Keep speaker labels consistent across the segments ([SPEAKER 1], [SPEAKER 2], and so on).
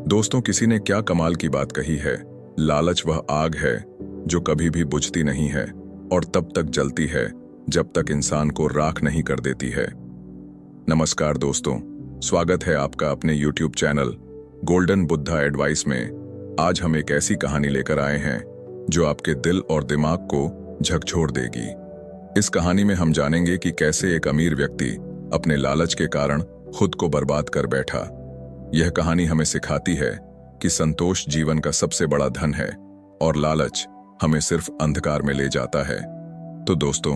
[SPEAKER 1] दोस्तों, किसी ने क्या कमाल की बात कही है। लालच वह आग है जो कभी भी बुझती नहीं है और तब तक जलती है जब तक इंसान को राख नहीं कर देती है। नमस्कार दोस्तों, स्वागत है आपका अपने YouTube channel golden Buddha advice में। आज हम एक ऐसी कहानी लेकर आए हैं जो आपके दिल और दिमाग को झकझोर देगी। इस कहानी में हम जानेंगे कि कैसे एक अमीर व्यक्ति अपने लालच के कारण खुद को बर्बाद कर बैठा। यह कहानी हमें सिखाती है कि संतोष जीवन का सबसे बड़ा धन है और लालच हमें सिर्फ अंधकार में ले जाता है। तो दोस्तों,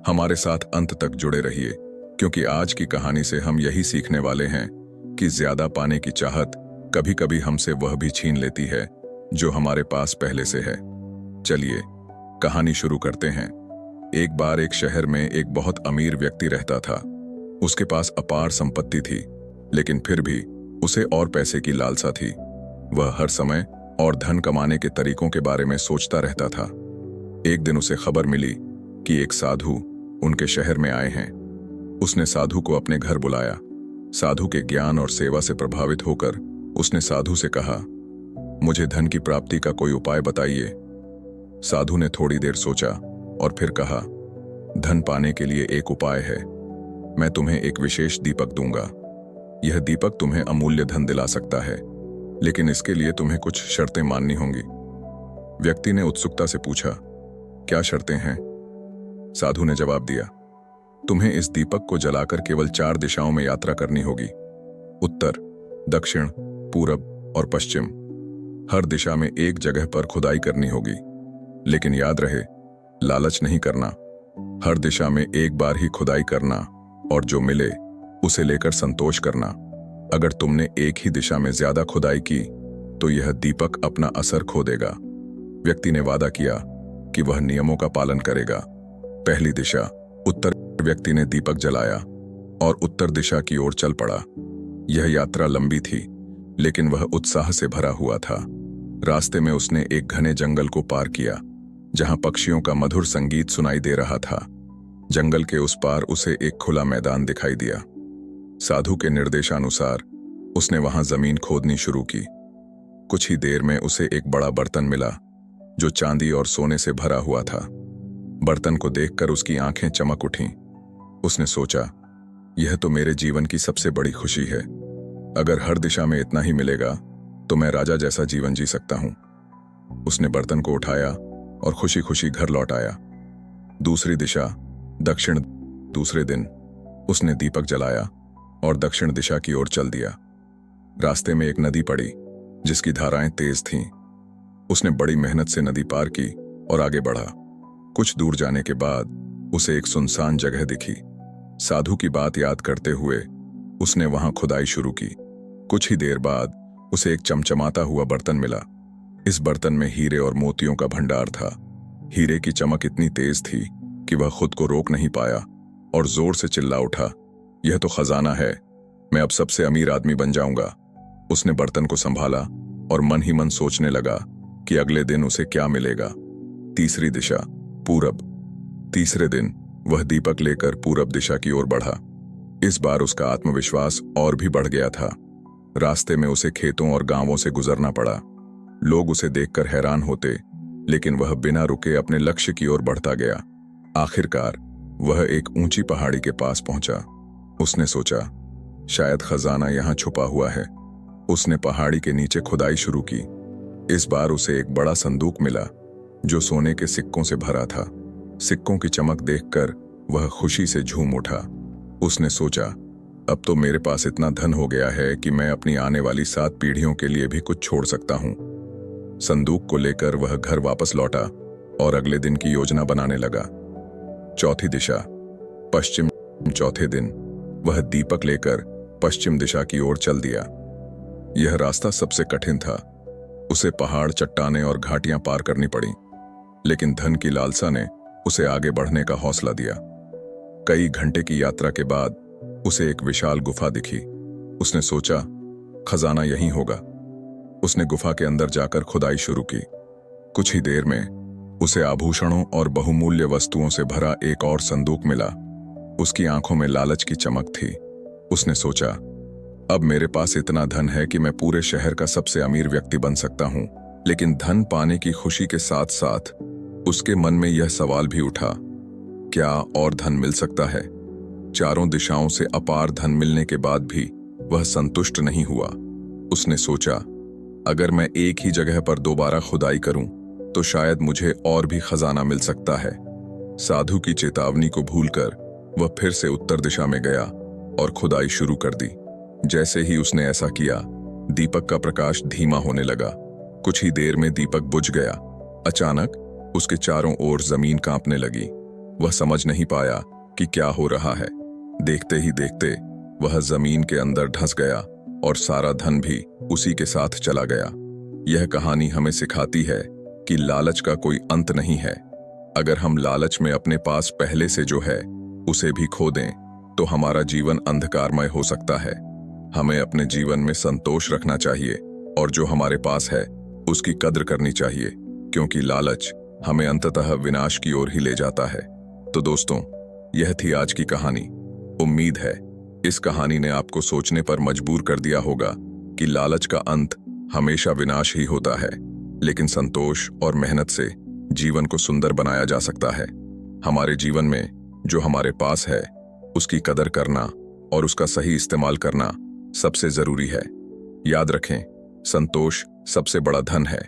[SPEAKER 1] हमारे साथ अंत तक जुड़े रहिए, क्योंकि आज की कहानी से हम यही सीखने वाले हैं कि ज्यादा पाने की चाहत कभी कभी हमसे वह भी छीन लेती है जो हमारे पास पहले से है। चलिए कहानी शुरू करते हैं। एक बार एक शहर में एक बहुत अमीर व्यक्ति रहता था। उसके पास अपार संपत्ति थी, लेकिन फिर भी उसे और पैसे की लालसा थी। वह हर समय और धन कमाने के तरीकों के बारे में सोचता रहता था। एक दिन उसे खबर मिली कि एक साधु उनके शहर में आए हैं। उसने साधु को अपने घर बुलाया। साधु के ज्ञान और सेवा से प्रभावित होकर उसने साधु से कहा, मुझे धन की प्राप्ति का कोई उपाय बताइए। साधु ने थोड़ी देर सोचा और फिर कहा, धन पाने के लिए एक उपाय है। मैं तुम्हें एक विशेष दीपक दूंगा। यह दीपक तुम्हें अमूल्य धन दिला सकता है, लेकिन इसके लिए तुम्हें कुछ शर्तें माननी होंगी। व्यक्ति ने उत्सुकता से पूछा, क्या शर्तें हैं? साधु ने जवाब दिया, तुम्हें इस दीपक को जलाकर केवल 4 दिशाओं में यात्रा करनी होगी, उत्तर, दक्षिण, पूरब और पश्चिम। हर दिशा में एक जगह पर खुदाई करनी होगी, लेकिन याद रहे, लालच नहीं करना। हर दिशा में एक बार ही खुदाई करना और जो मिले उसे लेकर संतोष करना। अगर तुमने एक ही दिशा में ज्यादा खुदाई की तो यह दीपक अपना असर खो देगा। व्यक्ति ने वादा किया कि वह नियमों का पालन करेगा। पहली दिशा, उत्तर। व्यक्ति ने दीपक जलाया और उत्तर दिशा की ओर चल पड़ा। यह यात्रा लंबी थी, लेकिन वह उत्साह से भरा हुआ था। रास्ते में उसने एक घने जंगल को पार किया, जहां पक्षियों का मधुर संगीत सुनाई दे रहा था। जंगल के उस पार उसे एक खुला मैदान दिखाई दिया। साधु के निर्देशानुसार उसने वहां जमीन खोदनी शुरू की। कुछ ही देर में उसे एक बड़ा बर्तन मिला जो चांदी और सोने से भरा हुआ था। बर्तन को देखकर उसकी आंखें चमक उठीं। उसने सोचा, यह तो मेरे जीवन की सबसे बड़ी खुशी है। अगर हर दिशा में इतना ही मिलेगा तो मैं राजा जैसा जीवन जी सकता हूं। उसने बर्तन को उठाया और खुशी खुशी घर लौट आया। दूसरी दिशा, दक्षिण। दूसरे दिन उसने दीपक जलाया और दक्षिण दिशा की ओर चल दिया। रास्ते में एक नदी पड़ी जिसकी धाराएं तेज थीं। उसने बड़ी मेहनत से नदी पार की और आगे बढ़ा। कुछ दूर जाने के बाद उसे एक सुनसान जगह दिखी। साधु की बात याद करते हुए उसने वहां खुदाई शुरू की। कुछ ही देर बाद उसे एक चमचमाता हुआ बर्तन मिला। इस बर्तन में हीरे और मोतियों का भंडार था। हीरे की चमक इतनी तेज थी कि वह खुद को रोक नहीं पाया और जोर से चिल्ला उठा, यह तो खजाना है, मैं अब सबसे अमीर आदमी बन जाऊंगा। उसने बर्तन को संभाला और मन ही मन सोचने लगा कि अगले दिन उसे क्या मिलेगा। तीसरी दिशा, पूरब। तीसरे दिन वह दीपक लेकर पूरब दिशा की ओर बढ़ा। इस बार उसका आत्मविश्वास और भी बढ़ गया था। रास्ते में उसे खेतों और गांवों से गुजरना पड़ा। लोग उसे देखकर हैरान होते, लेकिन वह बिना रुके अपने लक्ष्य की ओर बढ़ता गया। आखिरकार वह एक ऊंची पहाड़ी के पास पहुंचा। उसने सोचा, शायद खजाना यहां छुपा हुआ है। उसने पहाड़ी के नीचे खुदाई शुरू की। इस बार उसे एक बड़ा संदूक मिला जो सोने के सिक्कों से भरा था। सिक्कों की चमक देखकर वह खुशी से झूम उठा। उसने सोचा, अब तो मेरे पास इतना धन हो गया है कि मैं अपनी आने वाली 7 पीढ़ियों के लिए भी कुछ छोड़ सकता हूं। संदूक को लेकर वह घर वापस लौटा और अगले दिन की योजना बनाने लगा। चौथी दिशा, पश्चिम। चौथे दिन वह दीपक लेकर पश्चिम दिशा की ओर चल दिया। यह रास्ता सबसे कठिन था। उसे पहाड़, चट्टानें और घाटियां पार करनी पड़ी, लेकिन धन की लालसा ने उसे आगे बढ़ने का हौसला दिया। कई घंटे की यात्रा के बाद उसे एक विशाल गुफा दिखी। उसने सोचा, खजाना यहीं होगा। उसने गुफा के अंदर जाकर खुदाई शुरू की। कुछ ही देर में उसे आभूषणों और बहुमूल्य वस्तुओं से भरा एक और संदूक मिला। उसकी आंखों में लालच की चमक थी। उसने सोचा, अब मेरे पास इतना धन है कि मैं पूरे शहर का सबसे अमीर व्यक्ति बन सकता हूं। लेकिन धन पाने की खुशी के साथ साथ उसके मन में यह सवाल भी उठा, क्या और धन मिल सकता है? चारों दिशाओं से अपार धन मिलने के बाद भी वह संतुष्ट नहीं हुआ। उसने सोचा, अगर मैं एक ही जगह पर दोबारा खुदाई करूं तो शायद मुझे और भी खजाना मिल सकता है। साधु की चेतावनी को भूलकर वह फिर से उत्तर दिशा में गया और खुदाई शुरू कर दी। जैसे ही उसने ऐसा किया, दीपक का प्रकाश धीमा होने लगा। कुछ ही देर में दीपक बुझ गया। अचानक उसके चारों ओर जमीन कांपने लगी। वह समझ नहीं पाया कि क्या हो रहा है। देखते ही देखते वह जमीन के अंदर धंस गया और सारा धन भी उसी के साथ चला गया। यह कहानी हमें सिखाती है कि लालच का कोई अंत नहीं है। अगर हम लालच में अपने पास पहले से जो है उसे भी खो दें तो हमारा जीवन अंधकारमय हो सकता है। हमें अपने जीवन में संतोष रखना चाहिए और जो हमारे पास है उसकी कद्र करनी चाहिए, क्योंकि लालच हमें अंततः विनाश की ओर ही ले जाता है। तो दोस्तों, यह थी आज की कहानी। उम्मीद है इस कहानी ने आपको सोचने पर मजबूर कर दिया होगा कि लालच का अंत हमेशा विनाश ही होता है, लेकिन संतोष और मेहनत से जीवन को सुंदर बनाया जा सकता है। हमारे जीवन में जो हमारे पास है उसकी कदर करना और उसका सही इस्तेमाल करना सबसे जरूरी है। याद रखें, संतोष सबसे बड़ा धन है।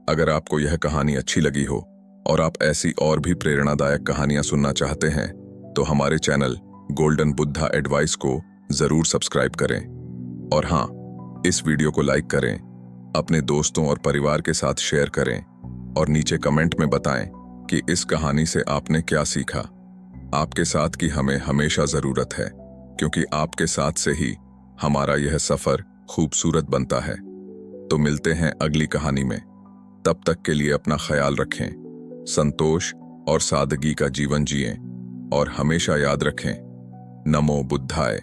[SPEAKER 1] अगर आपको यह कहानी अच्छी लगी हो और आप ऐसी और भी प्रेरणादायक कहानियां सुनना चाहते हैं तो हमारे चैनल गोल्डन बुद्धा एडवाइस को जरूर सब्सक्राइब करें। और हाँ, इस वीडियो को लाइक करें, अपने दोस्तों और परिवार के साथ शेयर करें और नीचे कमेंट में बताएं कि इस कहानी से आपने क्या सीखा। आपके साथ की हमें हमेशा जरूरत है, क्योंकि आपके साथ से ही हमारा यह सफर खूबसूरत बनता है। तो मिलते हैं अगली कहानी में। तब तक के लिए अपना ख्याल रखें, संतोष और सादगी का जीवन जिएं और हमेशा याद रखें, नमो बुद्धाय।